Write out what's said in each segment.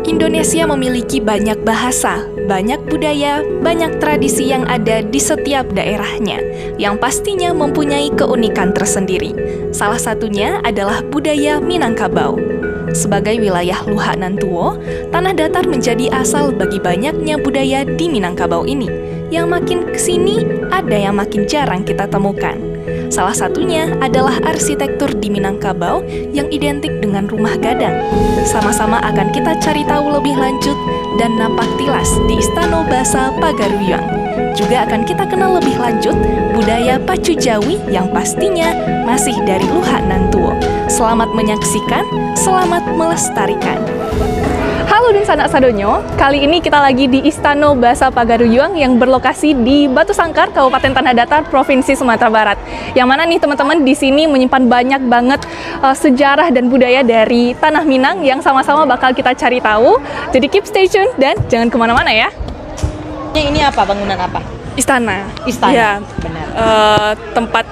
Indonesia memiliki banyak bahasa, banyak budaya, banyak tradisi yang ada di setiap daerahnya, yang pastinya mempunyai keunikan tersendiri. Salah satunya adalah budaya Minangkabau. Sebagai wilayah Luhak Nantuo, tanah datar menjadi asal bagi banyaknya budaya di Minangkabau ini, yang makin kesini ada yang makin jarang kita temukan. Salah satunya adalah arsitektur di Minangkabau yang identik dengan rumah gadang. Sama-sama akan kita cari tahu lebih lanjut dan napak tilas di Istana Basa Pagaruyung. Juga akan kita kenal lebih lanjut budaya Pacu Jawi yang pastinya masih dari Luhak Nantuo. Selamat menyaksikan, selamat melestarikan. Halo dan sanak sadonyo, kali ini kita lagi di Istana Basa Pagaruyung yang berlokasi di Batu Sangkar, Kabupaten Tanah Datar, Provinsi Sumatera Barat. Yang mana nih teman-teman di sini menyimpan banyak banget sejarah dan budaya dari Tanah Minang yang sama-sama bakal kita cari tahu. Jadi keep stay tune dan jangan kemana-mana ya. Ini apa? Bangunan apa? Istana. Istana, ya, benar. Tempat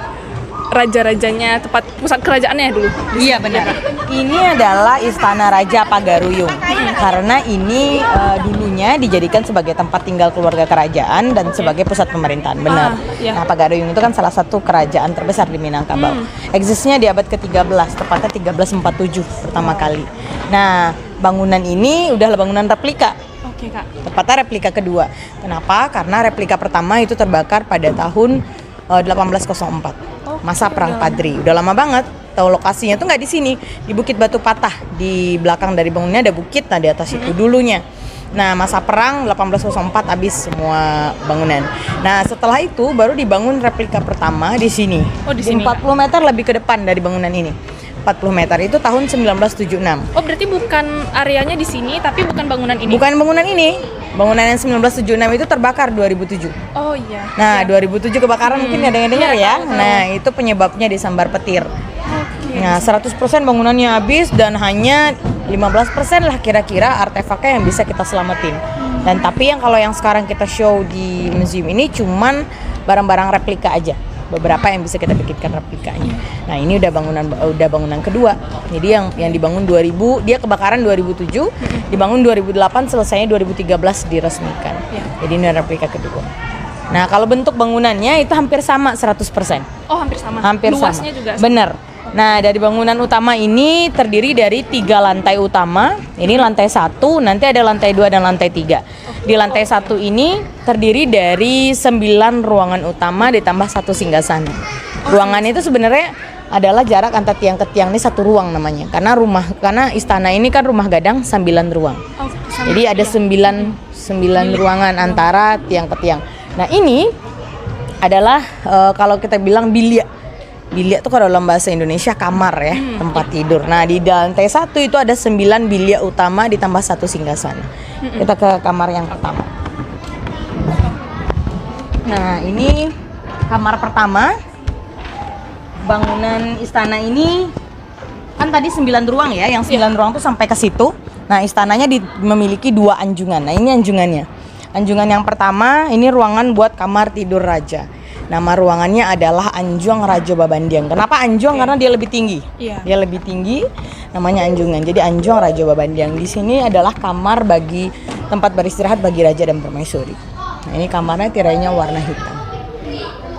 raja-rajanya, tempat pusat kerajaannya dulu. Iya benar. Ini adalah Istana Raja Pagaruyung. Karena ini dulunya dijadikan sebagai tempat tinggal keluarga kerajaan dan sebagai pusat pemerintahan. Benar. Iya. Nah, Pagaruyung itu kan salah satu kerajaan terbesar di Minangkabau. Eksisnya di abad ke-13, tepatnya 1347 pertama kali. Nah, bangunan ini udahlah bangunan replika. Oke, Kak. Tepatnya replika kedua. Kenapa? Karena replika pertama itu terbakar pada tahun 1804. Masa Perang Padri. Udah lama banget. Tahu lokasinya tuh nggak di sini, di Bukit Batu Patah. Di belakang dari bangunannya ada bukit, nah di atas itu dulunya. Nah, masa perang 1804 habis semua bangunan. Nah, setelah itu baru dibangun replika pertama di sini. Oh, di sini. 40 meter lebih ke depan dari bangunan ini. 40 meter itu tahun 1976. Oh, berarti bukan areanya di sini, tapi bukan bangunan ini? Bukan bangunan ini. Bangunan yang 1976 itu terbakar 2007. Oh iya. Nah, 2007 kebakaran mungkin ada yang dengar ya. Tahu. Nah, itu penyebabnya disambar petir. Oke. Nah, 100% bangunannya habis dan hanya 15% lah kira-kira artefaknya yang bisa kita selamatin. Dan tapi yang kalau yang sekarang kita show di museum ini cuman barang-barang replika aja. Beberapa yang bisa kita bikinkan replikanya. Nah, ini udah bangunan kedua. Jadi yang dibangun 2000, dia kebakaran 2007, dibangun 2008, selesainya 2013 diresmikan. Jadi ini replika kedua. Nah, kalau bentuk bangunannya itu hampir sama 100%. Oh, hampir sama. Hampir Luasnya sama. juga sama. Bener. Nah, dari bangunan utama ini terdiri dari 3 lantai utama. Ini lantai 1, nanti ada lantai 2 dan lantai 3. Di lantai 1 ini terdiri dari 9 ruangan utama ditambah 1 singgasana. Ruangan itu sebenarnya adalah jarak antar tiang ke tiang, ini 1 ruang namanya. Karena istana ini kan rumah gadang 9 ruang. Oh, Jadi ada 9 ruangan antara tiang ke tiang. Nah, ini adalah kalau kita bilang bilik. Bilik itu kalau dalam bahasa Indonesia kamar ya, tempat tidur. Nah, di lantai 1 itu ada 9 bilik utama ditambah 1 singgasana. Kita ke kamar yang pertama. Nah, ini kamar pertama. Bangunan istana ini kan tadi 9 ruang ya, yang 9 ruang tuh sampai ke situ. Nah, istananya memiliki 2 anjungan. Nah, ini anjungannya. Anjungan yang pertama, ini ruangan buat kamar tidur raja. Nama ruangannya adalah Anjuang Raja Babandiang. Kenapa Anjuang? Karena dia lebih tinggi. Iya. Dia lebih tinggi, namanya anjungan. Jadi Anjuang Raja Babandiang. Di sini adalah kamar bagi tempat beristirahat bagi raja dan permaisuri. Nah, ini kamarnya tirainya warna hitam.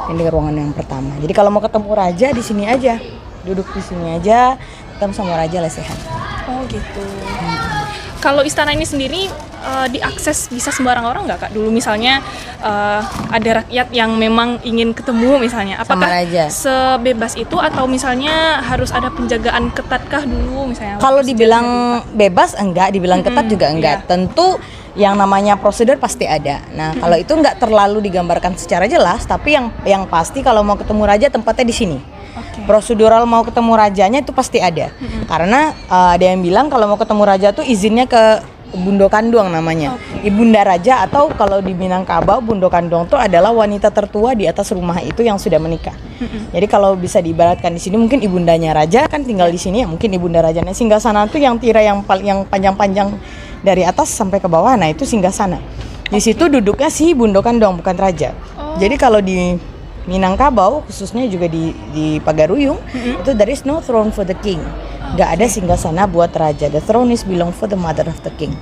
Ini ruangan yang pertama. Jadi kalau mau ketemu raja di sini aja. Duduk di sini aja, ketemu sama raja lesehan. Oh, gitu. Kalau istana ini sendiri diakses bisa sembarang orang nggak, Kak? Dulu misalnya ada rakyat yang memang ingin ketemu misalnya, apakah sebebas itu atau misalnya harus ada penjagaan ketatkah dulu misalnya? Kalau dibilang bebas enggak, dibilang ketat juga enggak. Iya. Tentu yang namanya prosedur pasti ada. Nah, kalau itu enggak terlalu digambarkan secara jelas, tapi yang pasti kalau mau ketemu raja tempatnya di sini. Prosedural mau ketemu rajanya itu pasti ada. Karena ada yang bilang kalau mau ketemu raja tuh izinnya ke Bundo Kanduang namanya. Ibunda raja, atau kalau di Minangkabau Bundo Kanduang itu adalah wanita tertua di atas rumah itu yang sudah menikah. Jadi kalau bisa diibaratkan di sini mungkin ibundanya raja kan tinggal di sini ya, mungkin ibunda rajanya. Singgasana itu yang tirai yang panjang-panjang dari atas sampai ke bawah. Nah, itu singgasana. Di situ duduknya si Bundo Kanduang, bukan raja. Jadi kalau di Minangkabau khususnya juga di Pagaruyung itu there is no throne for the king. Nggak ada singgasana buat raja. The throne is belong for the mother of the king.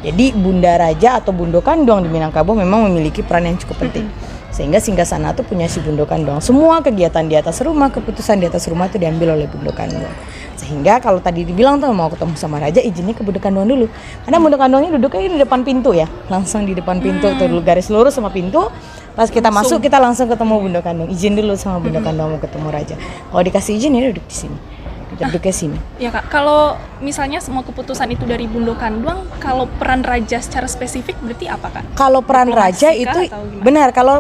Jadi Bunda Raja atau Bundo Kandong di Minangkabau memang memiliki peran yang cukup penting. Sehingga Singgasana itu punya si Bundo Kandong. Semua kegiatan di atas rumah, keputusan di atas rumah itu diambil oleh Bundo Kandong. Sehingga kalau tadi dibilang tuh mau ketemu sama Raja, izinnya ke Bundo Kandong dulu. Karena Bundo Kandongnya duduknya di depan pintu ya, langsung di depan pintu tuh garis lurus sama pintu. Pas kita masuk kita langsung ketemu Bundo Kandong. Izin dulu sama Bundo Kandong mau ketemu Raja. Kalau dikasih izin ya duduk di sini. Kita duduk ke sini. Ya Kak, kalau misalnya semua keputusan itu dari Bundo Kandong, kalau peran Raja secara spesifik berarti apa Kak? Kalau peran Raja Diplomasi itu kah atau gimana? benar, kalau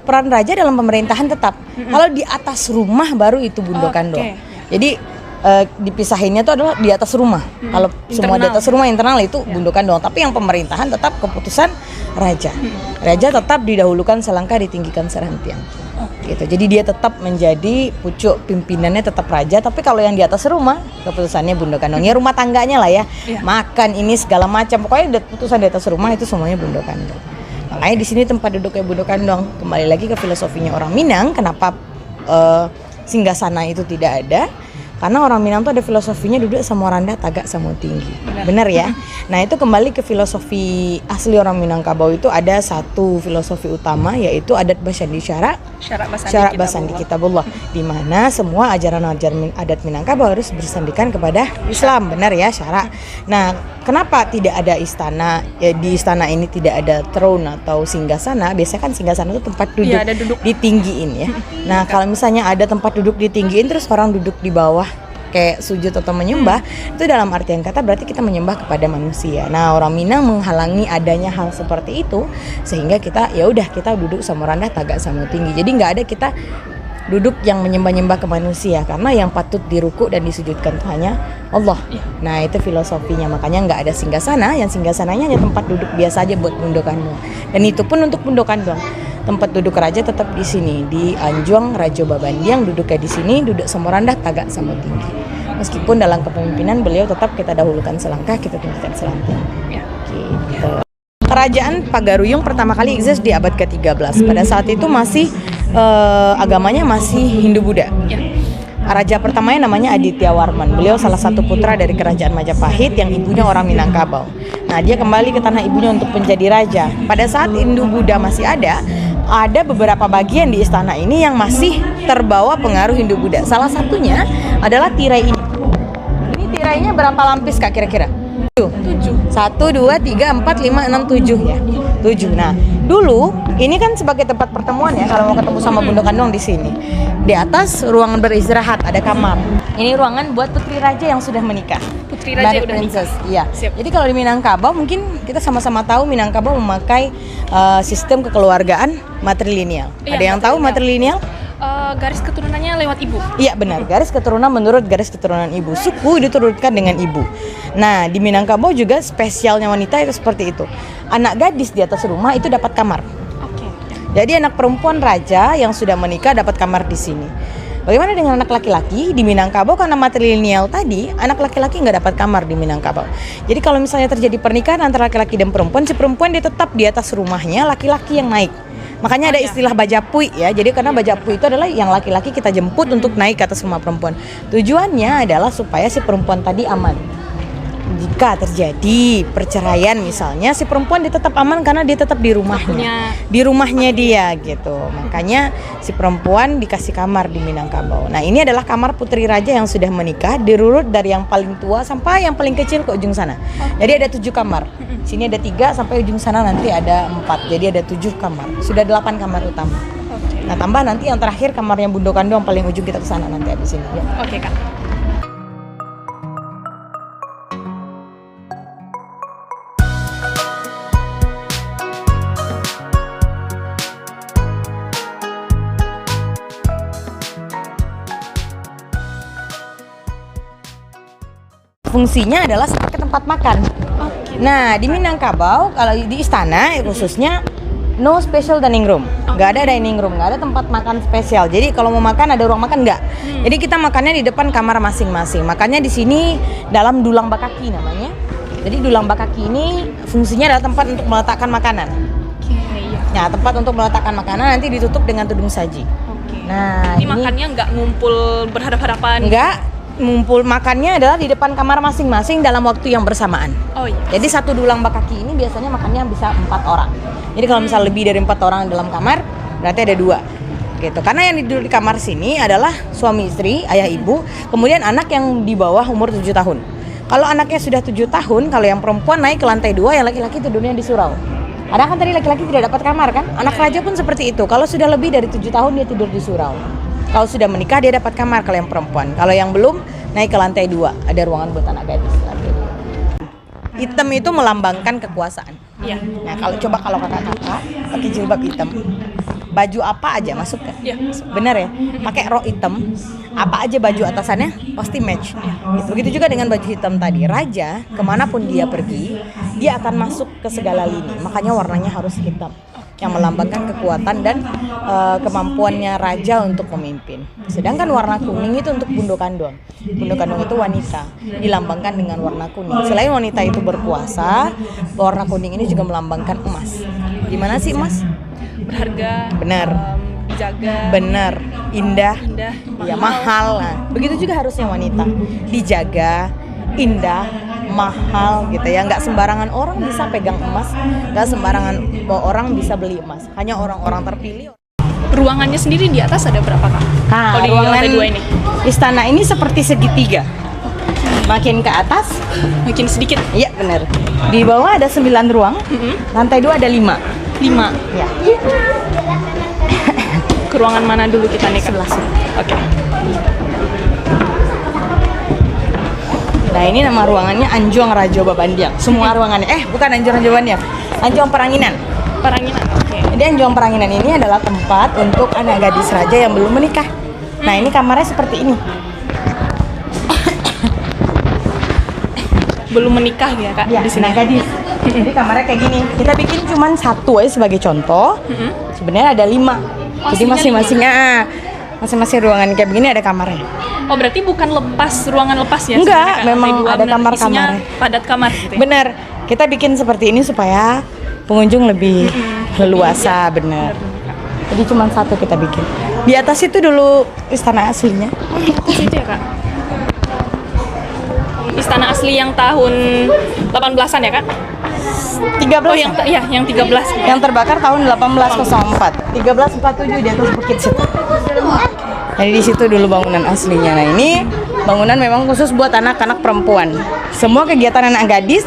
peran Raja dalam pemerintahan tetap. Kalau di atas rumah baru itu Bundo Kandong. ya. Jadi dipisahinnya itu adalah di atas rumah. Kalau semua di Internal. atas rumah internal itu Bundo Kandong. Tapi yang pemerintahan tetap keputusan Raja. Raja tetap didahulukan selangkah, ditinggikan serhentian. Gitu. Jadi dia tetap menjadi pucuk pimpinannya tetap Raja. Tapi kalau yang di atas rumah keputusannya Bundo Kandong. Ya rumah tangganya lah ya. Iya. Makan ini segala macam. Pokoknya keputusan di atas rumah itu semuanya Bundo Kandong. Makanya di sini tempat duduknya Bundo Kandong. Kembali lagi ke filosofinya orang Minang. Kenapa Singgasana itu tidak ada? Karena orang Minang tuh ada filosofinya duduk sama rendah, tagak sama tinggi. Benar ya? Nah itu kembali ke filosofi asli orang Minangkabau itu ada satu filosofi utama yaitu adat Basandi Syara. Syarak Basandi Kitabullah, di mana semua ajaran-ajaran adat Minangkabau harus bersandikan kepada Islam, benar ya syarak. Nah, kenapa tidak ada istana? Ya, di istana ini tidak ada throne atau singgasana. Biasanya kan singgasana itu tempat duduk, Iya, ada duduk. ditinggiin ya. Nah, kalau misalnya ada tempat duduk ditinggiin terus orang duduk di bawah kayak sujud atau menyembah, itu dalam artian kata berarti kita menyembah kepada manusia. Nah, orang Minang menghalangi adanya hal seperti itu sehingga kita ya udah kita duduk sama rendah, tagak sama tinggi. Jadi nggak ada kita duduk yang menyembah-nyembah ke manusia karena yang patut dirukuk dan disujudkan itu hanya Allah. Nah, itu filosofinya. Makanya nggak ada singgasana, yang singgasananya hanya tempat duduk biasa aja buat Bundo Kandong. Dan itu pun untuk Bundo Kandong. Tempat duduk raja tetap di sini di Anjuang Rajo Babandiang, duduknya di sini, duduk sama rendah, tagak sama tinggi. Meskipun dalam kepemimpinan beliau tetap kita dahulukan selangkah, kita tinggikan selangkah. Gitu. Kerajaan Pagaruyung pertama kali eksis di abad ke-13. Pada saat itu masih agamanya masih Hindu-Buddha. Raja pertamanya namanya Aditya Warman. Beliau salah satu putra dari kerajaan Majapahit yang ibunya orang Minangkabau. Nah, dia kembali ke tanah ibunya untuk menjadi raja. Pada saat Hindu-Buddha masih ada beberapa bagian di istana ini yang masih terbawa pengaruh Hindu-Buddha. Salah satunya adalah tirai ini. Ini tirainya berapa lapis Kak kira-kira? 7. 1, 2, 3, 4, 5, 6, 7 ya. 7. Nah, dulu ini kan sebagai tempat pertemuan ya kalau mau ketemu sama Bundo Kandong di sini. Di atas ruangan beristirahat ada kamar. Ini ruangan buat putri raja yang sudah menikah. Putri raja Blooded udah nikah. Iya. Siap. Jadi kalau di Minangkabau mungkin kita sama-sama tahu Minangkabau memakai sistem kekeluargaan matrilineal. Iya, Ada yang tahu matrilineal? Garis keturunannya lewat ibu. Iya benar, garis keturunan menurut garis keturunan ibu. Suku diturunkan dengan ibu. Nah, di Minangkabau juga spesialnya wanita itu seperti itu. Anak gadis di atas rumah itu dapat kamar. Oke. Jadi anak perempuan raja yang sudah menikah dapat kamar di sini. Bagaimana dengan anak laki-laki di Minangkabau? Karena matrilineal tadi, anak laki-laki nggak dapat kamar di Minangkabau. Jadi kalau misalnya terjadi pernikahan antara laki-laki dan perempuan, si perempuan dia tetap di atas rumahnya, laki-laki yang naik. Makanya ada istilah bajapui ya. Jadi karena bajapui itu adalah yang laki-laki kita jemput untuk naik ke atas rumah perempuan. Tujuannya adalah supaya si perempuan tadi aman. Jika terjadi perceraian misalnya, si perempuan dia tetap aman karena dia tetap di rumahnya. Di rumahnya dia gitu. Makanya si perempuan dikasih kamar di Minangkabau. Nah, ini adalah kamar putri raja yang sudah menikah, dirurut dari yang paling tua sampai yang paling kecil ke ujung sana. Jadi ada 7 kamar. Sini ada 3 sampai ujung sana nanti ada 4. Jadi ada 7 kamar. Sudah 8 kamar utama. Nah, tambah nanti yang terakhir kamarnya Bundo Kandong paling ujung kita ke sana nanti di sini ya. Oke, Kak. Fungsinya adalah sebagai tempat makan. Nah, di Minangkabau kalau di istana khususnya no special dining room, nggak ada dining room, nggak ada tempat makan spesial. Jadi kalau mau makan ada ruang makan nggak. Jadi kita makannya di depan kamar masing-masing. Makanya di sini dalam dulang bakaki namanya. Jadi dulang bakaki ini fungsinya adalah tempat untuk meletakkan makanan. Nah, tempat untuk meletakkan makanan nanti ditutup dengan tudung saji. Nah, Ini makannya nggak ngumpul berhadap-hadapan. Enggak. ngumpul makannya adalah di depan kamar masing-masing dalam waktu yang bersamaan. Oh iya. Jadi satu dulang bakaki ini biasanya makannya bisa 4 orang. Jadi kalau misal lebih dari 4 orang dalam kamar, berarti ada 2. Gitu. Karena yang tidur di kamar sini adalah suami istri, ayah ibu, kemudian anak yang di bawah umur 7 tahun. Kalau anaknya sudah 7 tahun, kalau yang perempuan naik ke lantai 2, yang laki-laki tidurnya di surau. Ada kan tadi laki-laki tidak dapat kamar kan? Anak raja pun seperti itu. Kalau sudah lebih dari 7 tahun dia tidur di surau. Kalau sudah menikah dia dapat kamar kalau yang perempuan. Kalau yang belum naik ke lantai 2, ada ruangan buat anak gadis. Hitam itu melambangkan kekuasaan. Iya. Nah kalau kakak-kakak pakai jilbab hitam, baju apa aja masuk kan? Iya. Bener ya? Pakai rok hitam, apa aja baju atasannya pasti match. Gitu. Begitu juga dengan baju hitam tadi. Raja kemanapun dia pergi, dia akan masuk ke segala lini. Makanya warnanya harus hitam, yang melambangkan kekuatan dan kemampuannya raja untuk memimpin. Sedangkan warna kuning itu untuk bundukandong. Bundukandong itu wanita, dilambangkan dengan warna kuning. Selain wanita itu berkuasa, warna kuning ini juga melambangkan emas. Gimana sih emas? Berharga. Benar. Dijaga. Benar, indah. Indah. Ya mahal. Nah, begitu juga harusnya wanita, dijaga, indah, mahal gitu ya. Nggak sembarangan orang bisa pegang emas, nggak sembarangan orang bisa beli emas. Hanya orang-orang terpilih. Ruangannya sendiri di atas ada berapa Kak? Nah, Kalau di ruangan lantai 2 ini? Istana ini seperti segitiga. Makin ke atas, Makin sedikit. iya benar. Di bawah ada 9 ruang, lantai 2 ada 5. 5. Ya. Ke ruangan mana dulu kita nih Kak? Sebelah sini. Oke. Nah ini nama ruangannya Anjong Raja Babandiang. Semua ruangannya, bukan Anjong Raja Babandiang, Anjong Peranginan. Peranginan. Oke. Jadi Anjong Peranginan ini adalah tempat untuk anak gadis raja yang belum menikah. Nah ini kamarnya seperti ini. Belum menikah ya Kak? Ya, Di sini. anak gadis. Jadi kamarnya kayak gini. Kita bikin cuma 1 aja sebagai contoh. Sebenarnya ada 5. Jadi aslinya masing-masing ruangan kayak begini ada kamarnya. Oh berarti bukan ruangan lepas ya? Enggak, sebenarnya, Kak? memang Lantai 2 ada benar kamar-kamarnya. isinya padat kamar gitu ya? Bener, kita bikin seperti ini supaya pengunjung lebih leluasa, bener. Jadi cuma 1 kita bikin. Di atas itu dulu istana aslinya. Oh di atas itu ya Kak? Istana asli yang tahun 18-an ya Kak? 13. Oh yang 13. Yang terbakar tahun 1804. 1347 di atas bukit situ. Jadi di situ dulu bangunan aslinya. Nah, ini bangunan memang khusus buat anak-anak perempuan. Semua kegiatan anak gadis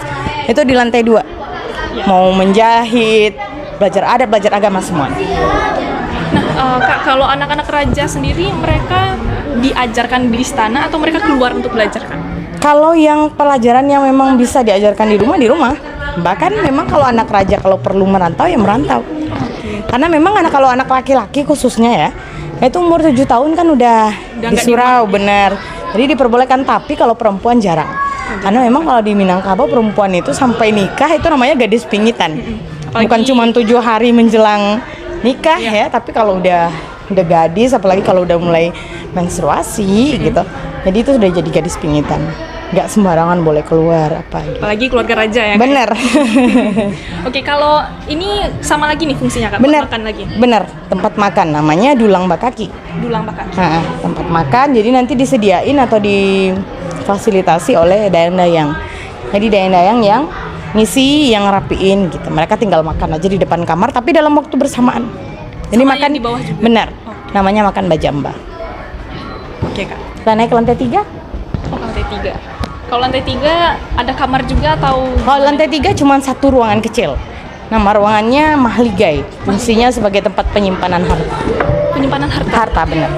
itu di lantai 2. Mau menjahit, belajar adat, belajar agama semua. Nah, Kak, kalau anak-anak raja sendiri mereka diajarkan di istana atau mereka keluar untuk belajar Kak? Kalau yang pelajaran yang memang bisa diajarkan di rumah. Bahkan memang kalau anak raja kalau perlu merantau ya merantau. Karena memang kalau anak laki-laki khususnya ya, itu umur 7 tahun kan udah di surau, bener. Jadi diperbolehkan, tapi kalau perempuan jarang. Karena memang kalau di Minangkabau perempuan itu sampai nikah itu namanya gadis pingitan. Bukan cuma 7 hari menjelang nikah ya, tapi kalau udah gadis, apalagi kalau udah mulai menstruasi gitu. Jadi itu sudah jadi gadis pingitan. Nggak sembarangan boleh keluar apa gitu. Apalagi keluarga raja ya. Bener. Oke, kalau ini sama lagi nih fungsinya Kak, Bener. makan lagi. Bener, tempat makan namanya dulang bakaki. Dulang bakar. Nah, tempat makan jadi nanti disediain atau difasilitasi oleh dayang-dayang. Jadi dayang-dayang yang ngisi, yang rapiin gitu. Mereka tinggal makan aja di depan kamar tapi dalam waktu bersamaan. Jadi Sama makan yang di bawah juga? Bener. Oke. Namanya makan bajamba. Oke Kak. Kita naik ke lantai 3. Oh lantai 3. Kalau lantai 3 ada kamar juga atau? Kalau lantai 3 cuma 1 ruangan kecil. Nama ruangannya Mahligai. Fungsinya sebagai tempat penyimpanan harta. Penyimpanan harta. Harta bener.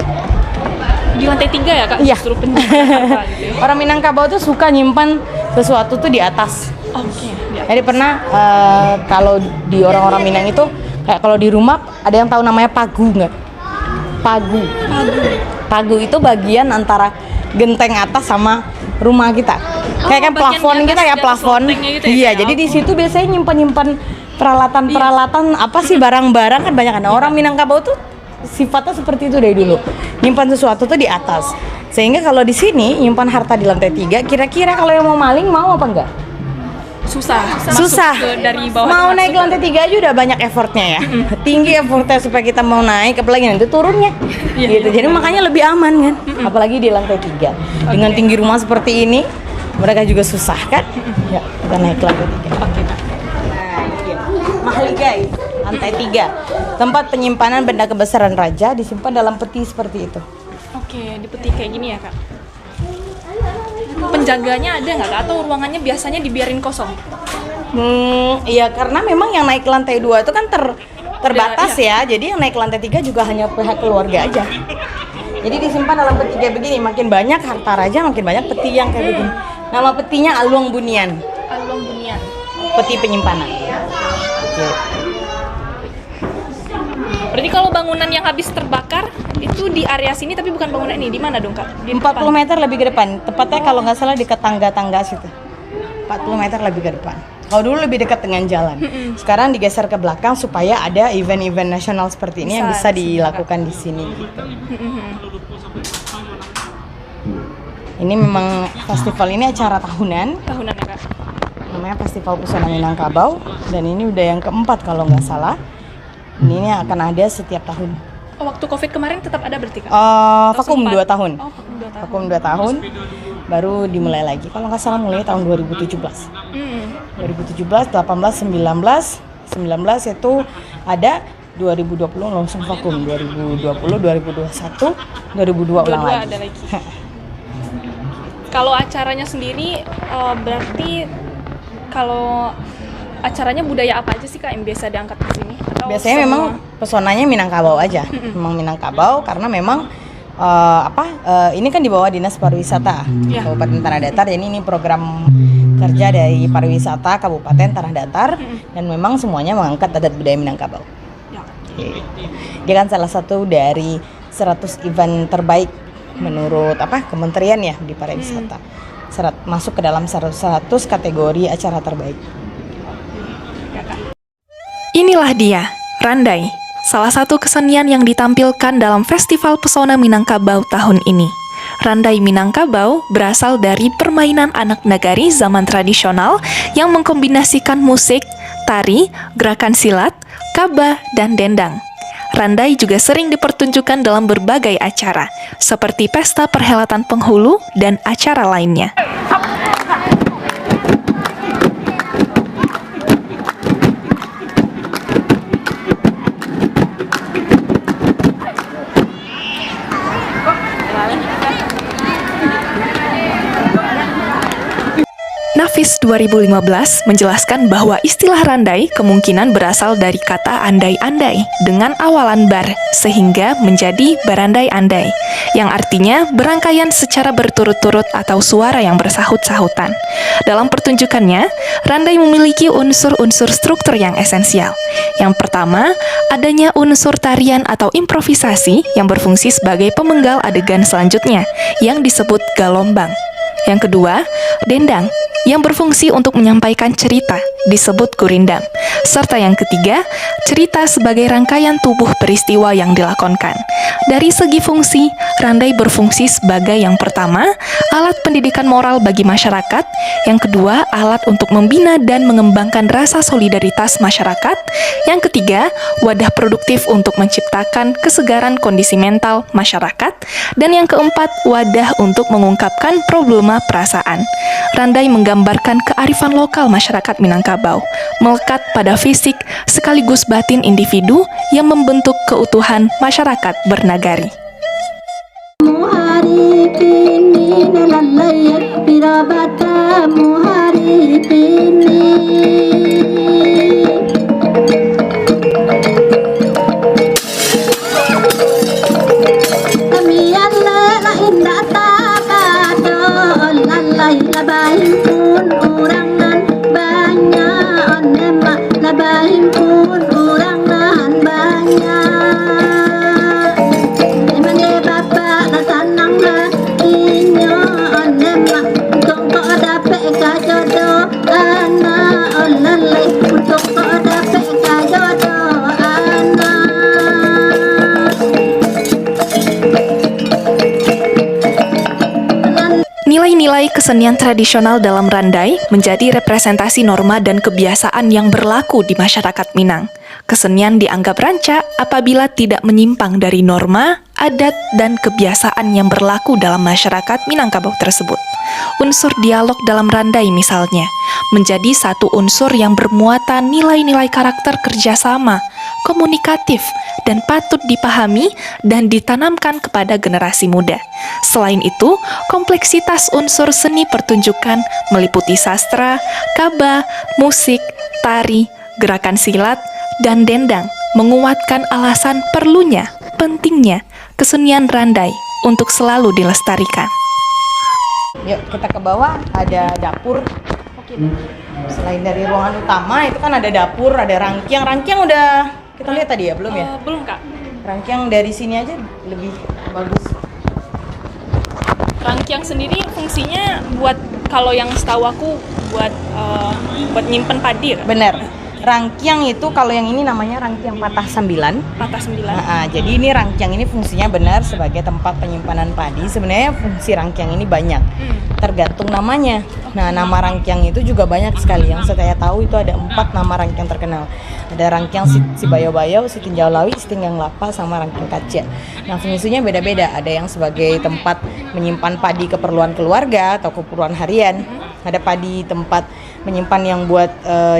Di lantai 3 ya Kak? Iya. Justru penyimpanan harta gitu ya? Orang Minangkabau tuh suka nyimpan sesuatu tuh di atas. Oke. Ya. Jadi pernah kalau di orang-orang Minang itu kayak kalau di rumah ada yang tahu namanya pagu nggak? Pagu. Pagu itu bagian antara genteng atas sama rumah kita. Kayak kan bagian plafon di atas, kita ya, di atas plafon. lotengnya gitu ya, Iya, kayak jadi di apa? situ biasanya nyimpan peralatan-peralatan apa sih, barang-barang kan banyak. Nah, orang Minangkabau tuh sifatnya seperti itu dari dulu. Nyimpan sesuatu tuh di atas. Sehingga kalau di sini nyimpan harta di lantai 3, kira-kira kalau yang mau maling mau apa enggak? Susah. Susah. Masuk dari bawah. Mau naik ke lantai 3 aja udah banyak effortnya ya. Tinggi effortnya supaya kita mau naik, apalagi nanti turunnya. Gitu. Jadi makanya lebih aman kan. Apalagi di lantai 3. Dengan tinggi rumah seperti ini, mereka juga susah kan. Ya, kita naik ke lantai 3. Oke, Kak. Nah, ini dia. Mahligai, lantai 3. Tempat penyimpanan benda kebesaran raja disimpan dalam peti seperti itu. Oke, di peti kayak gini ya, Kak. Penjaganya ada nggak, Kak? Atau ruangannya biasanya dibiarin kosong? Iya karena memang yang naik ke lantai 2 itu kan terbatas ya. Jadi yang naik ke lantai 3 juga hanya pihak keluarga aja. Jadi disimpan dalam peti kayak begini. Makin banyak harta raja, makin banyak peti yang kayak begini. Nama petinya Aluang Bunian. Aluang Bunian. Peti penyimpanan. Oke. Berarti kalau bangunan yang habis terbakar itu di area sini, tapi bukan bangunan ini. Di mana dong, Kak? Di 40 depan? meter lebih ke depan. Tepatnya kalau nggak salah di tangga-tangga situ. 40 meter lebih ke depan. Kalau dulu lebih dekat dengan jalan. Sekarang digeser ke belakang supaya ada event-event nasional seperti ini yang bisa dilakukan di sini gitu. Ini memang festival ini acara tahunan. Tahunan ya, Kak? Namanya Festival Pesona Minangkabau dan ini udah yang keempat kalau nggak salah. Ini akan ada setiap tahun. Oh, waktu COVID kemarin tetap ada berarti, Kak? Vakum 2 tahun. Oh, vakum 2 tahun. Vakum 2 tahun, baru dimulai lagi. Kalau nggak salah mulai tahun 2017. 2017, 18, 19. 19 itu ada, 2020 langsung vakum. 2020, 2021, 2022 ulang lagi. Ada lagi. Kalau acaranya sendiri, berarti kalau acaranya budaya apa aja sih, Kak, yang biasa diangkat ke sini? Atau Biasanya semua? memang pesonanya Minangkabau aja. Memang Minangkabau karena memang ini kan di bawah Dinas Pariwisata Kabupaten Tanah Datar. Jadi ini program kerja dari pariwisata Kabupaten Tanah Datar dan memang semuanya mengangkat adat budaya Minangkabau. Ya. Dia kan salah satu dari 100 event terbaik menurut kementerian ya di pariwisata. Masuk ke dalam 100 kategori acara terbaik. Inilah dia, Randai, salah satu kesenian yang ditampilkan dalam Festival Pesona Minangkabau tahun ini. Randai Minangkabau berasal dari permainan anak nagari zaman tradisional yang mengkombinasikan musik, tari, gerakan silat, kaba, dan dendang. Randai juga sering dipertunjukkan dalam berbagai acara, seperti pesta perhelatan penghulu dan acara lainnya. Nafis 2015 menjelaskan bahwa istilah randai kemungkinan berasal dari kata andai-andai dengan awalan bar sehingga menjadi barandai-andai yang artinya berangkaian secara berturut-turut atau suara yang bersahut-sahutan. Dalam pertunjukannya, randai memiliki unsur-unsur struktur yang esensial. Yang pertama, adanya unsur tarian atau improvisasi yang berfungsi sebagai pemenggal adegan selanjutnya yang disebut galombang. Yang kedua, dendang yang berfungsi untuk menyampaikan cerita, disebut gurindam. Serta yang ketiga, cerita sebagai rangkaian tubuh peristiwa yang dilakonkan. Dari segi fungsi, randai berfungsi sebagai yang pertama, alat pendidikan moral bagi masyarakat, yang kedua, alat untuk membina dan mengembangkan rasa solidaritas masyarakat, yang ketiga, wadah produktif untuk menciptakan kesegaran kondisi mental masyarakat, dan yang keempat, wadah untuk mengungkapkan problema perasaan. Randai menggambarkan kearifan lokal masyarakat Minangkabau, melekat pada fisik sekaligus batin individu yang membentuk keutuhan masyarakat bernagari. Kaca Kesenian tradisional dalam Randai menjadi representasi norma dan kebiasaan yang berlaku di masyarakat Minang. Kesenian dianggap rancak apabila tidak menyimpang dari norma, adat, dan kebiasaan yang berlaku dalam masyarakat Minangkabau tersebut. Unsur dialog dalam Randai misalnya, menjadi satu unsur yang bermuatan nilai-nilai karakter kerjasama, komunikatif, dan patut dipahami dan ditanamkan kepada generasi muda. Selain itu, kompleksitas unsur seni pertunjukan meliputi sastra, kaba, musik, tari, gerakan silat, dan dendang, menguatkan alasan perlunya, pentingnya kesenian Randai untuk selalu dilestarikan. Yuk kita ke bawah, ada dapur. Selain dari ruangan utama itu kan ada dapur, ada rangkiang. Rangkiang udah kita lihat tadi ya, belum ya? Belum, Kak. Rangkiang dari sini aja lebih bagus. Rangkiang sendiri fungsinya buat, kalau yang setahu aku buat nyimpen padi. Bener. Rangkiang itu kalau yang ini namanya rangkiang patah sembilan. Patah 9. Jadi ini rangkiang ini fungsinya benar sebagai tempat penyimpanan padi. Sebenarnya fungsi rangkiang ini banyak, tergantung namanya. Nah, nama rangkiang itu juga banyak sekali. Yang saya tahu itu ada 4 nama rangkiang terkenal. Ada rangkiang si Bayo-Bayo, si Tinjau Lawi, si Tinggang Lapa, sama rangkiang Kaca. Nah, fungsinya beda-beda. Ada yang sebagai tempat menyimpan padi keperluan keluarga atau keperluan harian. Ada padi tempat menyimpan yang buat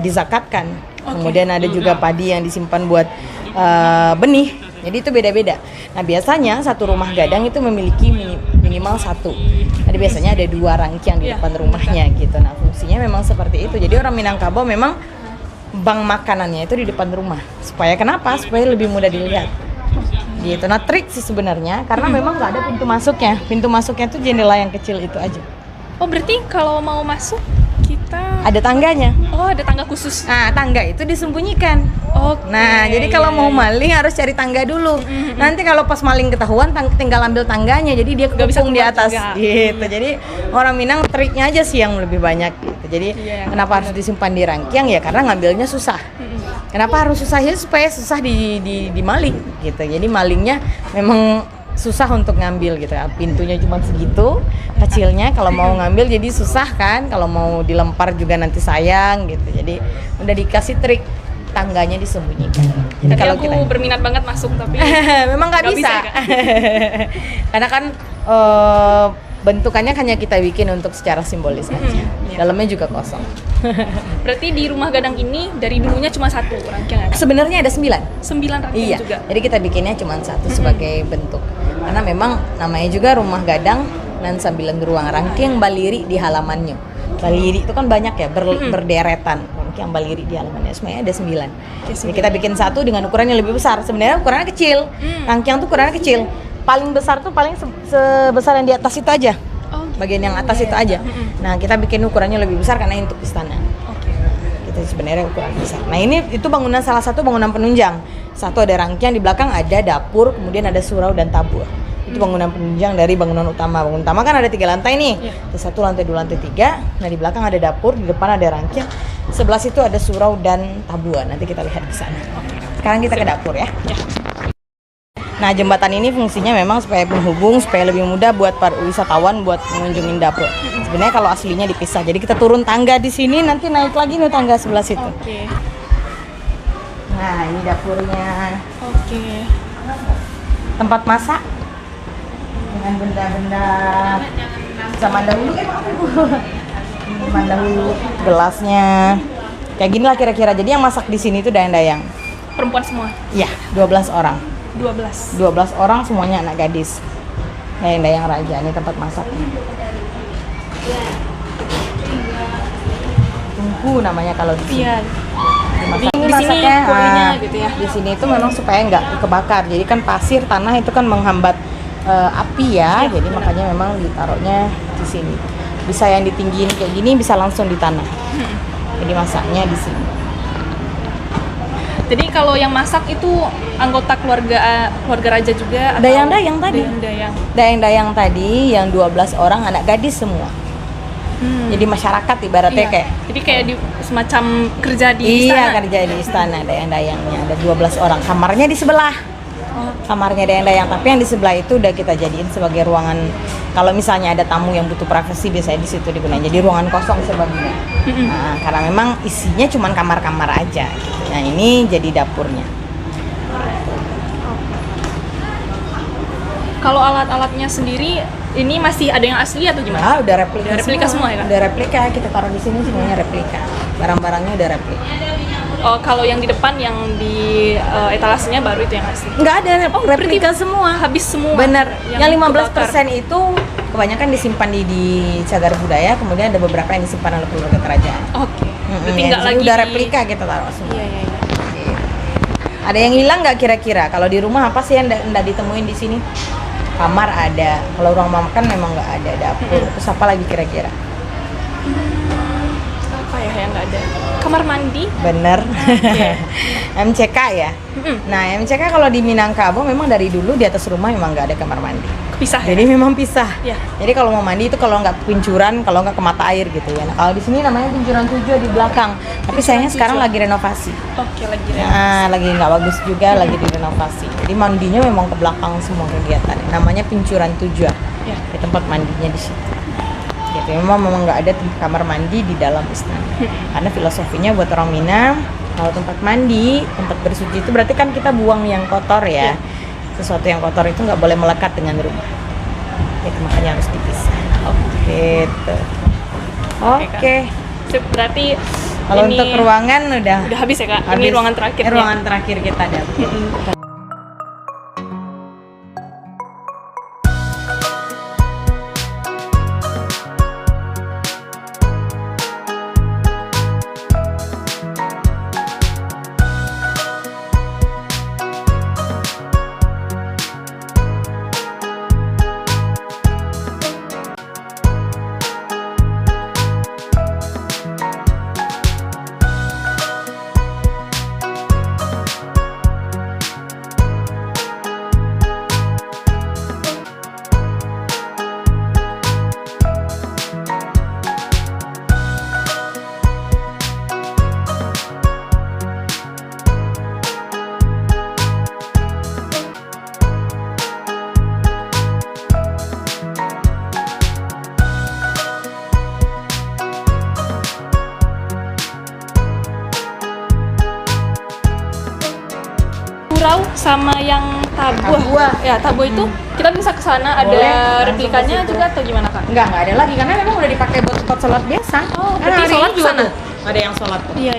dizakatkan. Kemudian ada juga padi yang disimpan buat benih. Jadi itu beda-beda. Nah, biasanya satu rumah gadang itu memiliki minimal 1. Jadi biasanya ada 2 rangkiang di depan rumahnya gitu. Nah, fungsinya memang seperti itu. Jadi orang Minangkabau memang bank makanannya itu di depan rumah. Supaya kenapa? Supaya lebih mudah dilihat. Gitu. Nah, trik sih sebenarnya karena memang nggak ada pintu masuknya. Pintu masuknya itu jendela yang kecil itu aja. Oh, berarti kalau mau masuk kita Ada tangganya. Oh, ada tangga khusus. Nah, tangga itu disembunyikan. Oke. Nah, jadi kalau mau maling harus cari tangga dulu. Nanti kalau pas maling ketahuan tinggal ambil tangganya. Jadi dia Nggak bisa kepung di keluar atas juga. gitu. Jadi orang Minang triknya aja sih yang lebih banyak gitu. Jadi kenapa harus disimpan di rangkiang ya karena ngambilnya susah. Kenapa harus susah ya supaya susah di maling gitu. Jadi malingnya memang susah untuk ngambil gitu ya. Pintunya cuma segitu kecilnya, kalau mau ngambil jadi susah kan, kalau mau dilempar juga nanti sayang gitu. Jadi udah dikasih trik, tangganya disembunyikan. Jadi Tadi kalau aku kita berminat banget masuk tapi memang nggak nggak bisa, bisa, kan? karena kan bentukannya hanya kita bikin untuk secara simbolis aja. Dalamnya juga kosong. berarti di rumah gadang ini dari dulunya cuma 1 rangkaian. Sebenarnya ada 9. 9 rangkaian Iya, juga. jadi kita bikinnya cuma 1 sebagai bentuk. Karena memang namanya juga rumah gadang dan 9 ruang rangkaian baliri di halamannya. Baliri itu kan banyak ya, berderetan. Rangkaian baliri di halamannya semuanya ada 9. Jadi kita bikin 1 dengan ukuran yang lebih besar. Sebenarnya ukurannya kecil. Rangkaian tuh ukurannya kecil. Paling besar tuh paling sebesar yang di atas itu aja. Oh, gitu. Bagian yang atas itu aja. Nah, kita bikin ukurannya lebih besar karena untuk istana. Oke. Itu sebenarnya ukuran besar. Nah, ini itu bangunan salah satu bangunan penunjang. Satu ada rangkaian, di belakang ada dapur, kemudian ada surau dan tabur. Itu bangunan penunjang dari bangunan utama. Bangunan utama kan ada 3 lantai nih. Ada 1 lantai, 2 lantai, 3. Nah, di belakang ada dapur, di depan ada rangkaian. Sebelah situ ada surau dan tabuan. Nanti kita lihat di sana. Sekarang kita ke dapur ya. Nah, jembatan ini fungsinya memang supaya penghubung, supaya lebih mudah buat para wisatawan buat mengunjungi dapur. Sebenarnya kalau aslinya dipisah. Jadi kita turun tangga di sini, nanti naik lagi nih tangga sebelah situ. Oke. Nah, ini dapurnya. Oke. Tempat masak dengan benda-benda zaman dahulu. Zaman dahulu. Gelasnya. Kayak gini lah kira-kira. Jadi yang masak di sini itu dayang-dayang. Perempuan semua. Iya, 12 orang. 12 orang semuanya anak gadis. Dayang-dayang raja, ini tempat masaknya. Tungku namanya kalau di sini. Iya. Dimasak. Di sini kuahnya gitu ya. Di sini itu memang supaya nggak kebakar. Jadi kan pasir tanah itu kan menghambat api ya. Jadi makanya memang ditaruhnya di sini. Bisa yang ditinggiin kayak gini, bisa langsung di tanah. Jadi masaknya di sini. Jadi kalau yang masak itu anggota keluarga raja juga atau Dayang-dayang tadi. Dayang-dayang. Dayang-dayang tadi yang 12 orang anak gadis semua. Jadi masyarakat ibaratnya Iya. kayak Jadi kayak di semacam kerja di istana. Iya, kerja di istana dayang-dayangnya. Ada 12 orang. Kamarnya di sebelah. Kamarnya dayang-dayang, tapi yang di sebelah itu udah kita jadiin sebagai ruangan. Kalau misalnya ada tamu yang butuh privasi, biasanya di situ digunakan jadi ruangan kosong sebagian. Nah, karena memang isinya cuma kamar-kamar aja. Gitu. Nah, ini jadi dapurnya. Kalau alat-alatnya sendiri ini masih ada yang asli atau gimana? Udah replika. Udah replika semua ya, Kak? Udah replika, kita taruh di sini semuanya replika. Barang-barangnya udah replika. Oh, kalau yang di depan yang di etalasenya baru itu yang asli. Nggak ada replika berarti semua. Habis semua. Bener. Yang 15% kebakar. itu kebanyakan disimpan di Cagar Budaya, kemudian ada beberapa yang disimpan oleh keluarga kerajaan. Oke. Berarti Yang nggak di sini lagi udah replika kita taruh semua. Iya. Ada yang hilang nggak kira-kira? Kalau di rumah apa sih yang nggak ditemuin di sini? Kamar ada, kalau ruang makan memang nggak ada, dapur. Terus apa lagi kira-kira? Apa ya yang nggak ada? Kamar mandi. Bener. MCK ya. Nah, MCK kalau di Minangkabau memang dari dulu di atas rumah memang nggak ada kamar mandi. Pisah ya? Jadi memang pisah. Ya. Jadi kalau mau mandi itu kalau nggak pincuran, kalau nggak ke mata air gitu ya. Nah, kalau di sini namanya pincuran 7 di belakang. Tapi sayangnya sekarang lagi renovasi. Oke, lagi renovasi. Nah, lagi nggak bagus juga, lagi direnovasi. Jadi mandinya memang ke belakang semua kegiatan. Namanya pincuran 7. Ya. Di tempat mandinya di situ. Gitu. Memang nggak ada kamar mandi di dalam istana. Karena filosofinya buat orang Minang, kalau tempat mandi, tempat bersuci itu berarti kan kita buang yang kotor ya. Sesuatu yang kotor itu nggak boleh melekat dengan rumah. Itu makanya harus dipisah. Gitu. Oke. Sip, berarti Kalau ini untuk ruangan udah habis ya, Kak? Ini habis. ruangan terakhir. Ini ruangan terakhir kita ada. Surau sama yang Tabuah. Ya, Tabuah itu kita bisa ke sana, ada Boleh, langsung replikanya ke situ. juga atau gimana, Kak? Nggak ada lagi karena memang udah dipakai buat spot sholat biasa. Oh, Kan berarti hari sholat ini juga sana tuh? ada yang sholat tuh. Iya.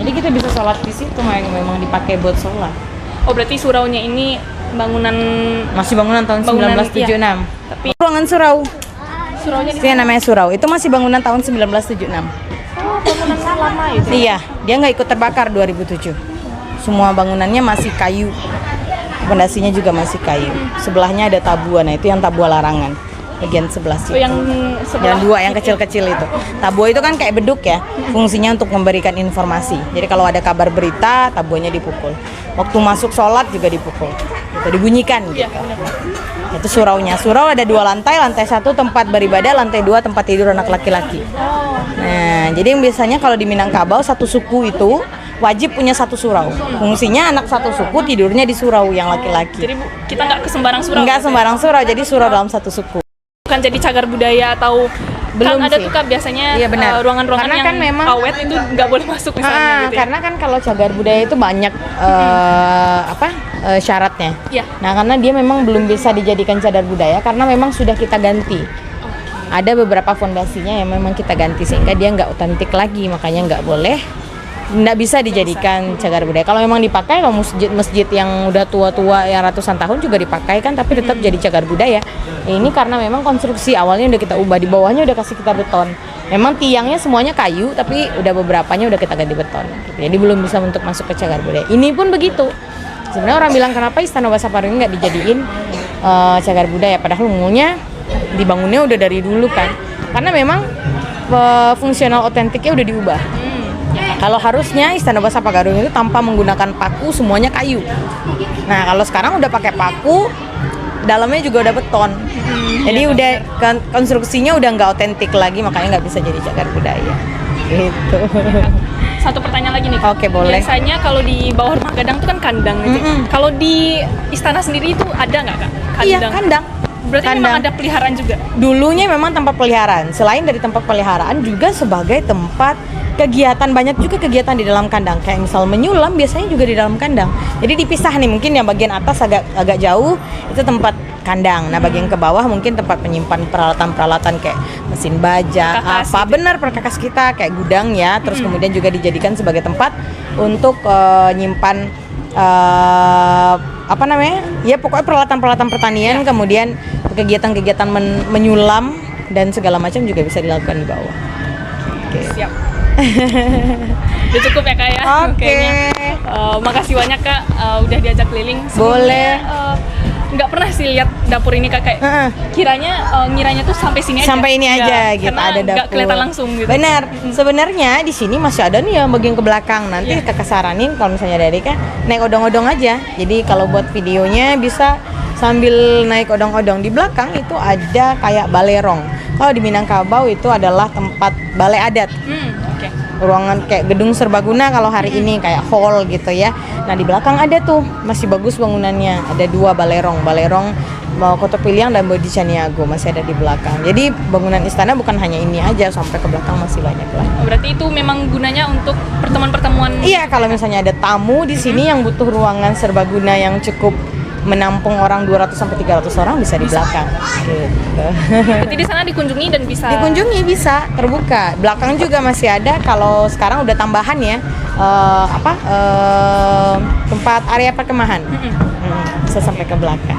Jadi kita bisa sholat di situ, memang dipakai buat sholat. Oh, berarti suraunya ini bangunan Masih bangunan tahun Bangunan, 1976. tapi Ruangan surau. suraunya di Itu yang namanya surau. Itu masih bangunan tahun 1976. bangunan lama itu. Iya, dia nggak ikut terbakar 2007. Semua bangunannya masih kayu. Pondasinya juga masih kayu. Sebelahnya ada Tabua, nah itu yang Tabua Larangan. Bagian sebelah situ. Oh, yang sebelah Dan dua yang kecil-kecil itu. Tabua itu kan kayak beduk ya, fungsinya untuk memberikan informasi. Jadi kalau ada kabar berita, tabuanya dipukul. Waktu masuk sholat juga dipukul, gitu, dibunyikan gitu. Iya, benar. Itu suraunya. Surau ada 2 lantai, lantai 1 tempat beribadah, lantai 2 tempat tidur anak laki-laki. Nah, jadi yang biasanya kalau di Minangkabau satu suku itu wajib punya satu surau. Fungsinya anak satu suku tidurnya di surau yang laki-laki. Jadi kita nggak ke sembarang surau. Enggak sembarang surau, jadi surau dalam satu suku. Bukan jadi cagar budaya atau Belum kan ada sih. tuh, Kak, biasanya Iya, benar. ruangan-ruangan Karena yang kan memang awet itu nggak boleh masuk misalnya gitu ya. Karena kan kalau cagar budaya itu banyak syaratnya. Iya. Nah, karena dia memang belum bisa dijadikan cagar budaya karena memang sudah kita ganti. Ada beberapa fondasinya yang memang kita ganti sehingga dia nggak otentik lagi, makanya nggak boleh, nggak bisa dijadikan cagar budaya. Kalau memang dipakai, kalau masjid yang udah tua-tua yang ratusan tahun juga dipakai kan, tapi tetap jadi cagar budaya. Ini karena memang konstruksi awalnya udah kita ubah, di bawahnya udah kasih kita beton. Memang tiangnya semuanya kayu, tapi udah beberapanya udah kita ganti beton. Jadi belum bisa untuk masuk ke cagar budaya. Ini pun begitu. Sebenarnya orang bilang kenapa Istana Wasaparu ini nggak dijadiin cagar budaya, padahal umumnya dibangunnya udah dari dulu kan. Karena memang fungsional otentiknya udah diubah. Kalau harusnya Istana Wasaparu itu tanpa menggunakan paku, semuanya kayu. Nah, kalau sekarang udah pakai paku, dalamnya juga udah beton. Jadi udah konstruksinya udah nggak otentik lagi, makanya nggak bisa jadi cagar budaya. Gitu. Satu pertanyaan lagi, ini. Oke, boleh. Biasanya kalau di bawah rumah gadang itu kan kandang gitu. Kalau di istana sendiri itu ada nggak Kak? Iya, kandang. Berarti Kandang. memang ada peliharaan juga? Dulunya memang tempat peliharaan. Selain dari tempat peliharaan juga sebagai tempat kegiatan, banyak juga kegiatan di dalam kandang. Kayak misal menyulam biasanya juga di dalam kandang. Jadi dipisah nih, mungkin yang bagian atas agak jauh itu tempat kandang. Nah, bagian ke bawah mungkin tempat penyimpan peralatan-peralatan kayak mesin baja, Perkakas apa gitu. benar perkakas kita kayak gudang ya. Terus kemudian juga dijadikan sebagai tempat untuk nyimpan apa namanya? Ya pokoknya peralatan-peralatan pertanian, kemudian kegiatan-kegiatan menyulam dan segala macam juga bisa dilakukan di bawah. Oke. Siap. Udah cukup ya Kak ya? Oke. Kayaknya. Makasih banyak Kak, udah diajak keliling. Boleh. Nggak pernah sih lihat dapur ini Kak, kayak ngiranya tuh sampai sini aja. Sampai ini aja gitu, karena ada dapur. nggak kelihatan langsung gitu. Benar. Sebenarnya di sini masih ada nih yang bagian ke belakang. Nanti Kakak saranin kalau misalnya dari kan naik odong-odong aja. Jadi kalau buat videonya bisa sambil naik odong-odong. Di belakang itu ada kayak balerong. Kalau di Minangkabau itu adalah tempat balai adat. Oke. Ruangan kayak gedung serbaguna kalau hari ini kayak hall gitu ya. Nah di belakang ada tuh masih bagus bangunannya, ada 2 balerong mau Kota Piliang dan Bodi Caniago masih ada di belakang. Jadi bangunan istana bukan hanya ini aja, sampai ke belakang masih banyak lah. Berarti itu memang gunanya untuk pertemuan-pertemuan. Iya, kalau misalnya ada tamu di sini yang butuh ruangan serbaguna yang cukup menampung orang 200 sampai 300 orang bisa di belakang. Gitu. Berarti di sana dikunjungi dan bisa Dikunjungi bisa, terbuka. Belakang juga masih ada. Kalau sekarang udah tambahan ya, tempat area perkemahan. Bisa sampai ke belakang.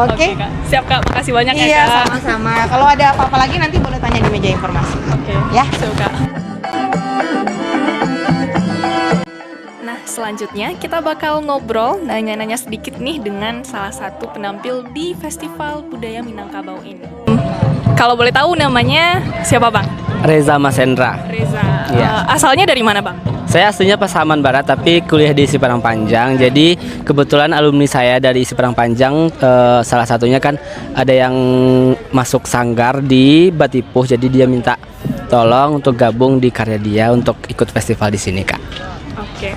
Oke. Kak. Siap Kak, makasih banyak ya Iya, Kak. sama-sama. Kalau ada apa-apa lagi nanti boleh tanya di meja informasi. Oke. Ya. Siap Kak. Nah, selanjutnya kita bakal ngobrol, nanya-nanya sedikit nih dengan salah satu penampil di Festival Budaya Minangkabau ini. Kalau boleh tahu namanya siapa Bang? Reza Masendra. Reza. Iya. Asalnya dari mana Bang? Saya aslinya Pasaman Barat tapi kuliah di Siparang Panjang. Jadi kebetulan alumni saya dari Siparang Panjang salah satunya kan ada yang masuk sanggar di Batipuh. Jadi dia minta tolong untuk gabung di karya dia untuk ikut festival di sini, Kak. Oke.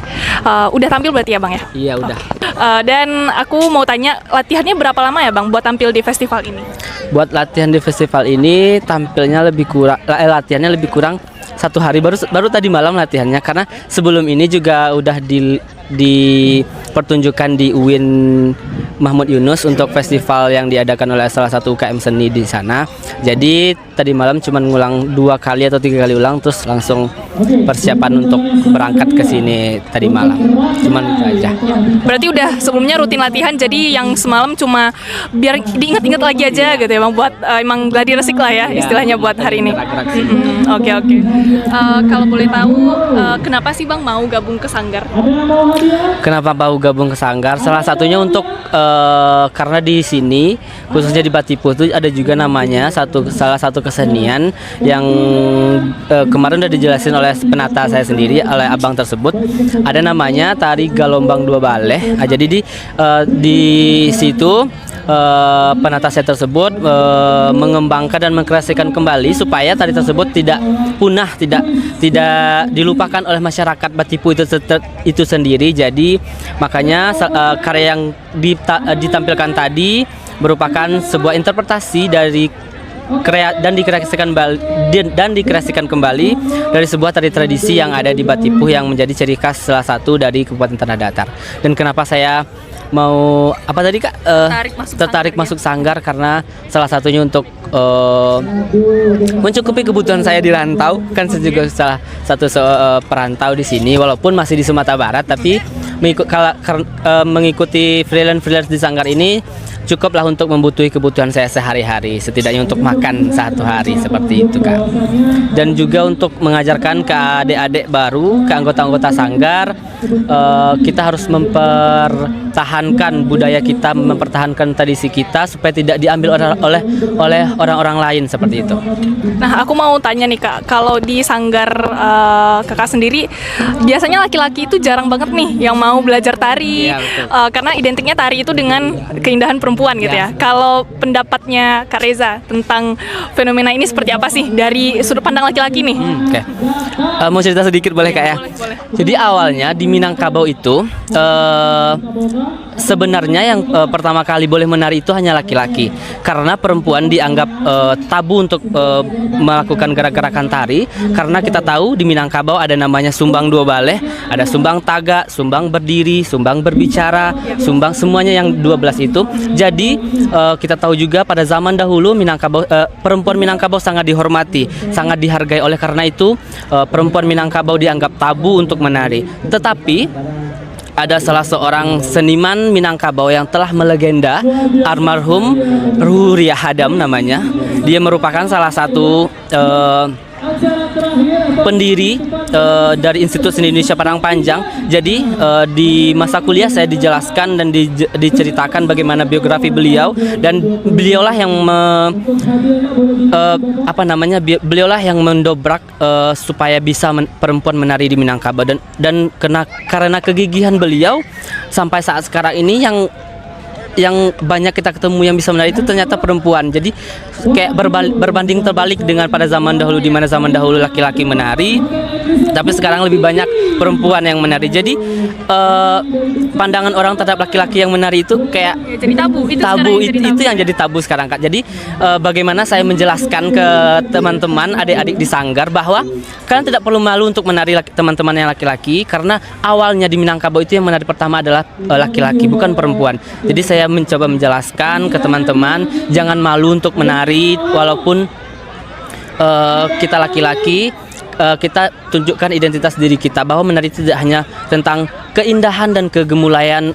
Udah tampil berarti ya Bang ya? Iya, udah. Dan aku mau tanya, latihannya berapa lama ya Bang buat tampil di festival ini? Buat latihan di festival ini latihannya lebih kurang 1 hari, baru tadi malam latihannya, karena sebelum ini juga udah dipertunjukkan di UIN Mahmud Yunus untuk festival yang diadakan oleh salah satu UKM seni di sana. Jadi tadi malam cuma ngulang 2 kali atau 3 kali ulang, terus langsung persiapan untuk berangkat ke sini tadi malam. Cuman itu aja. Berarti udah sebelumnya rutin latihan, jadi yang semalam cuma biar diingat-ingat lagi aja gitu ya Bang, buat emang gladi resik lah ya istilahnya buat hari ini. Oke. Kalau boleh tahu, kenapa sih Bang mau gabung ke Sanggar? Kenapa mau gabung ke Sanggar? Salah satunya untuk karena di sini khususnya di Batipuh itu ada juga namanya salah satu kesenian yang kemarin udah dijelasin oleh penata saya sendiri, oleh abang tersebut. Ada namanya tari Galombang 2 Baleh. Jadi di situ penata saya tersebut mengembangkan dan mengkreasikan kembali supaya tari tersebut tidak punah, tidak dilupakan oleh masyarakat Batipuh itu sendiri. Jadi makanya karya yang ditampilkan tadi merupakan sebuah interpretasi dari dan dikreasikan kembali dari sebuah tari tradisi yang ada di Batipuh yang menjadi ciri khas salah satu dari Kabupaten Tanah Datar. Dan kenapa saya mau tertarik masuk Sanggar, karena salah satunya untuk mencukupi kebutuhan saya di rantau. Kan saya juga salah satu perantau di sini, walaupun masih di Sumatera Barat, tapi mengikuti freelance di Sanggar ini cukuplah untuk membutuhi kebutuhan saya sehari-hari, setidaknya untuk makan 1 hari, seperti itu Kak. Dan juga untuk mengajarkan ke adik-adik baru, ke anggota-anggota Sanggar, kita harus mempertahankan budaya kita, mempertahankan tradisi kita supaya tidak diambil oleh orang-orang lain seperti itu. Nah, aku mau tanya nih Kak, kalau di sanggar Kakak sendiri, biasanya laki-laki itu jarang banget nih yang mau belajar tari, Iya, betul. karena identiknya tari itu dengan keindahan perempuan gitu ya. Iya. Kalau pendapatnya Kak Reza tentang fenomena ini seperti apa sih dari sudut pandang laki-laki nih? Oke. Mau cerita sedikit boleh Kak ya? Boleh. Jadi awalnya di Minangkabau itu sebenarnya yang pertama kali boleh menari itu hanya laki-laki, karena perempuan dianggap tabu untuk melakukan gerak-gerakan tari, karena kita tahu di Minangkabau ada namanya sumbang dua baleh, ada sumbang tagak, sumbang berdiri, sumbang berbicara, sumbang semuanya yang 12 itu. Jadi kita tahu juga pada zaman dahulu Minangkabau, perempuan Minangkabau sangat dihormati, sangat dihargai. Oleh karena itu perempuan Minangkabau dianggap tabu untuk menari. Tetapi ada salah seorang seniman Minangkabau yang telah melegenda, almarhum Ruhuriah Hadam namanya. Dia merupakan salah satu pendiri dari Institut Seni Indonesia Padang Panjang. Jadi di masa kuliah saya dijelaskan dan diceritakan bagaimana biografi beliau, dan beliaulah yang beliaulah yang mendobrak supaya bisa perempuan menari di Minangkabau, dan karena kegigihan beliau sampai saat sekarang ini yang banyak kita ketemu yang bisa menari itu ternyata perempuan. Jadi kayak berbanding terbalik dengan pada zaman dahulu, di mana zaman dahulu laki-laki menari, tapi sekarang lebih banyak perempuan yang menari. Jadi pandangan orang terhadap laki-laki yang menari itu kayak Ya, jadi tabu. itu yang jadi tabu sekarang Kak. Jadi bagaimana saya menjelaskan ke teman-teman, adik-adik di sanggar, bahwa kalian tidak perlu malu untuk menari teman-teman yang laki-laki, karena awalnya di Minangkabau itu yang menari pertama adalah laki-laki, bukan perempuan. Jadi saya mencoba menjelaskan ke teman-teman, jangan malu untuk menari, walaupun kita laki-laki, kita tunjukkan identitas diri kita, bahwa menari tidak hanya tentang keindahan dan kegemulayan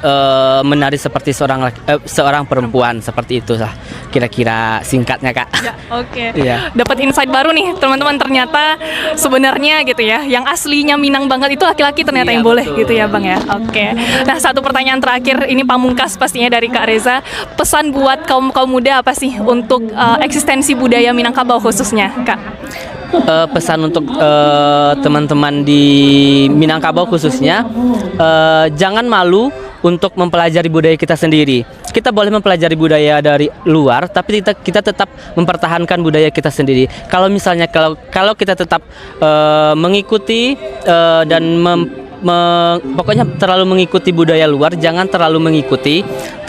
menari seperti seorang perempuan. Seperti itu lah kira-kira singkatnya Kak. Ya, oke. Iya. Dapat insight baru nih teman-teman, ternyata sebenarnya gitu ya, yang aslinya Minang banget itu laki-laki ternyata Iya, yang boleh betul. gitu ya Bang ya. Oke. Nah, satu pertanyaan terakhir ini pamungkas pastinya dari Kak Reza. Pesan buat kaum muda apa sih untuk eksistensi budaya Minangkabau khususnya, Kak? Pesan untuk teman-teman di Minangkabau khususnya, jangan malu untuk mempelajari budaya kita sendiri. Kita boleh mempelajari budaya dari luar, tapi kita tetap mempertahankan budaya kita sendiri. Kalau misalnya kalau kita tetap mengikuti dan pokoknya terlalu mengikuti budaya luar, jangan terlalu mengikuti.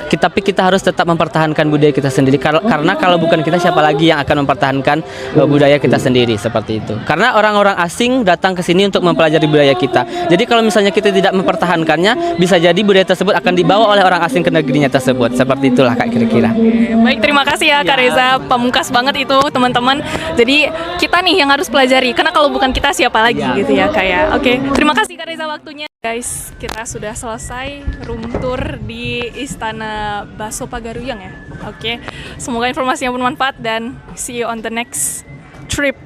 Tapi kita harus tetap mempertahankan budaya kita sendiri, karena kalau bukan kita, siapa lagi yang akan mempertahankan budaya kita sendiri, seperti itu. Karena orang-orang asing datang ke sini untuk mempelajari budaya kita. Jadi kalau misalnya kita tidak mempertahankannya, bisa jadi budaya tersebut akan dibawa oleh orang asing ke negerinya tersebut. Seperti itulah Kak kira-kira. Baik, terima kasih ya Kak Reza. Pamungkas banget itu teman-teman. Jadi kita nih yang harus pelajari, karena kalau bukan kita siapa lagi gitu ya Kak ya. Oke, terima kasih Kak Reza waktunya. Guys, kita sudah selesai room tour di Istana Baso Pagaruyang ya. Oke, semoga informasinya bermanfaat dan see you on the next trip.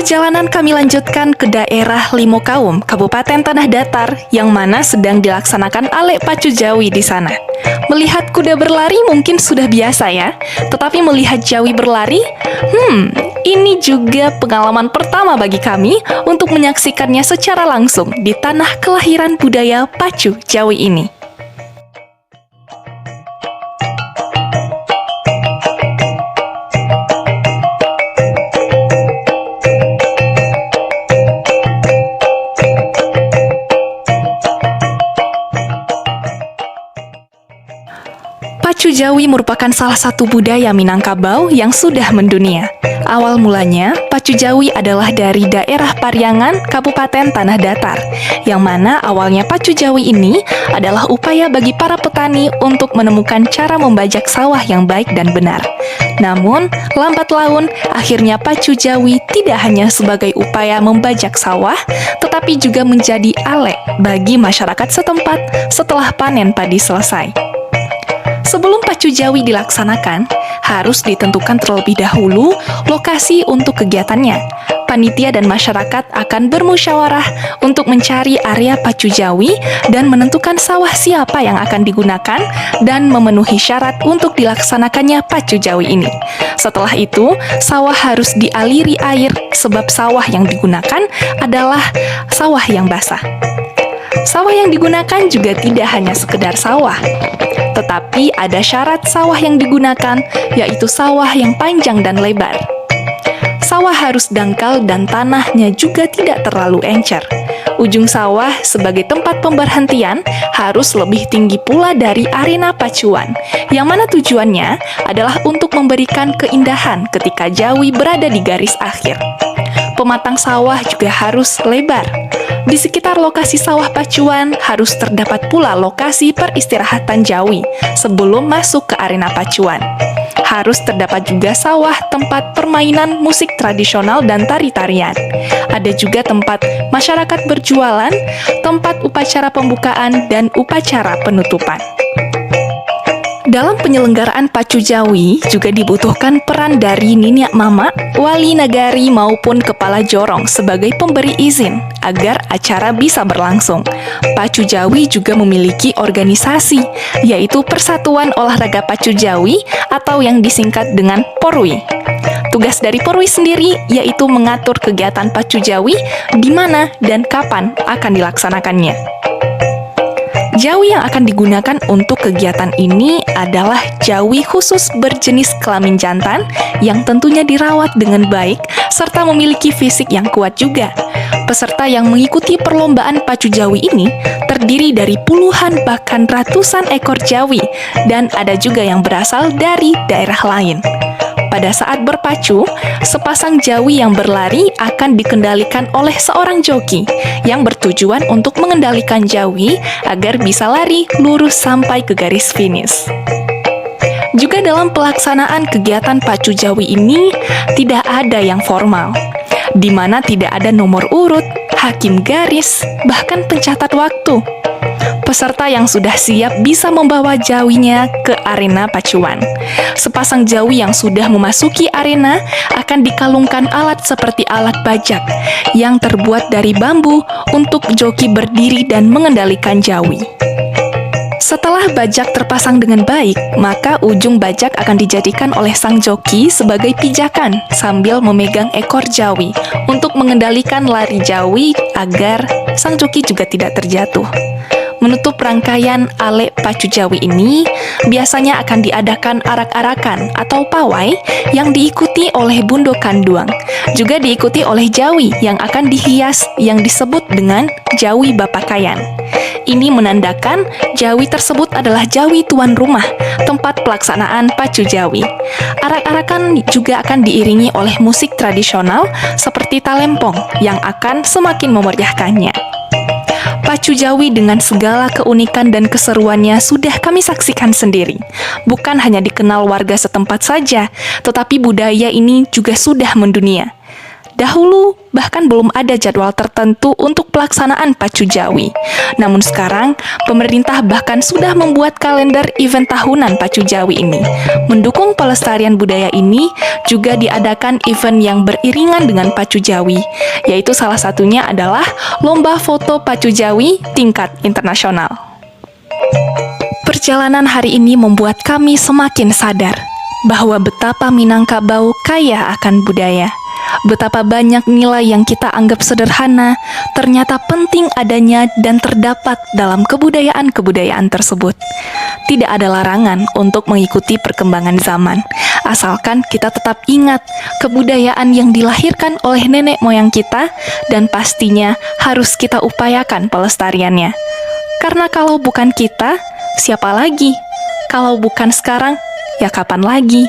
Perjalanan kami lanjutkan ke daerah Limokaum, Kabupaten Tanah Datar, yang mana sedang dilaksanakan Alek Pacu Jawi di sana. Melihat kuda berlari mungkin sudah biasa ya, tetapi melihat Jawi berlari, ini juga pengalaman pertama bagi kami untuk menyaksikannya secara langsung di tanah kelahiran budaya Pacu Jawi ini. Pacu Jawi merupakan salah satu budaya Minangkabau yang sudah mendunia. Awal mulanya, Pacu Jawi adalah dari daerah Pariangan, Kabupaten Tanah Datar, yang mana awalnya Pacu Jawi ini adalah upaya bagi para petani untuk menemukan cara membajak sawah yang baik dan benar. Namun, lambat laun, akhirnya Pacu Jawi tidak hanya sebagai upaya membajak sawah, tetapi juga menjadi alek bagi masyarakat setempat setelah panen padi selesai. Sebelum pacu Jawi dilaksanakan, harus ditentukan terlebih dahulu lokasi untuk kegiatannya. Panitia dan masyarakat akan bermusyawarah untuk mencari area pacu Jawi dan menentukan sawah siapa yang akan digunakan dan memenuhi syarat untuk dilaksanakannya pacu Jawi ini. Setelah itu, sawah harus dialiri air sebab sawah yang digunakan adalah sawah yang basah. Sawah yang digunakan juga tidak hanya sekedar sawah, tetapi ada syarat sawah yang digunakan, yaitu sawah yang panjang dan lebar. Sawah harus dangkal dan tanahnya juga tidak terlalu encer. Ujung sawah sebagai tempat pemberhentian harus lebih tinggi pula dari arena pacuan, yang mana tujuannya adalah untuk memberikan keindahan ketika Jawi berada di garis akhir. Pematang sawah juga harus lebar. Di sekitar lokasi sawah pacuan harus terdapat pula lokasi peristirahatan Jawi sebelum masuk ke arena pacuan. Harus terdapat juga sawah tempat permainan musik tradisional dan tari-tarian. Ada juga tempat masyarakat berjualan, tempat upacara pembukaan, dan upacara penutupan. Dalam penyelenggaraan pacu Jawi juga dibutuhkan peran dari Niniak Mama, wali nagari maupun kepala jorong sebagai pemberi izin agar acara bisa berlangsung. Pacu Jawi juga memiliki organisasi, yaitu Persatuan Olahraga Pacu Jawi atau yang disingkat dengan Porwi. Tugas dari Porwi sendiri yaitu mengatur kegiatan pacu Jawi di mana dan kapan akan dilaksanakannya. Jawi yang akan digunakan untuk kegiatan ini adalah Jawi khusus berjenis kelamin jantan yang tentunya dirawat dengan baik serta memiliki fisik yang kuat juga. Peserta yang mengikuti perlombaan pacu Jawi ini terdiri dari puluhan bahkan ratusan ekor Jawi dan ada juga yang berasal dari daerah lain. Pada saat berpacu, sepasang Jawi yang berlari akan dikendalikan oleh seorang joki yang bertujuan untuk mengendalikan Jawi agar bisa lari lurus sampai ke garis finish. Juga dalam pelaksanaan kegiatan pacu Jawi ini tidak ada yang formal, di mana tidak ada nomor urut, hakim garis, bahkan pencatat waktu. Peserta yang sudah siap bisa membawa Jawinya ke arena pacuan. Sepasang Jawi yang sudah memasuki arena akan dikalungkan alat seperti alat bajak yang terbuat dari bambu untuk joki berdiri dan mengendalikan Jawi. Setelah bajak terpasang dengan baik, maka ujung bajak akan dijadikan oleh sang joki sebagai pijakan sambil memegang ekor Jawi untuk mengendalikan lari Jawi agar sang joki juga tidak terjatuh. Menutup rangkaian ale pacu Jawi ini, biasanya akan diadakan arak-arakan atau pawai yang diikuti oleh bundo kanduang. Juga diikuti oleh Jawi yang akan dihias yang disebut dengan Jawi Bapakayan. Ini menandakan Jawi tersebut adalah Jawi tuan rumah, tempat pelaksanaan pacu Jawi. Arak-arakan juga akan diiringi oleh musik tradisional seperti talempong yang akan semakin memeriahkannya. Pacu Jawi dengan segala keunikan dan keseruannya sudah kami saksikan sendiri. Bukan hanya dikenal warga setempat saja, tetapi budaya ini juga sudah mendunia. Dahulu, bahkan belum ada jadwal tertentu untuk pelaksanaan pacu Jawi. Namun sekarang, pemerintah bahkan sudah membuat kalender event tahunan pacu Jawi ini. Mendukung pelestarian budaya ini, juga diadakan event yang beriringan dengan pacu Jawi, yaitu salah satunya adalah Lomba Foto Pacu Jawi tingkat internasional. Perjalanan hari ini membuat kami semakin sadar bahwa betapa Minangkabau kaya akan budaya. Betapa banyak nilai yang kita anggap sederhana ternyata penting adanya dan terdapat dalam kebudayaan-kebudayaan tersebut. Tidak ada larangan untuk mengikuti perkembangan zaman, asalkan kita tetap ingat kebudayaan yang dilahirkan oleh nenek moyang kita dan pastinya harus kita upayakan pelestariannya. Karena kalau bukan kita, siapa lagi? Kalau bukan sekarang, ya kapan lagi?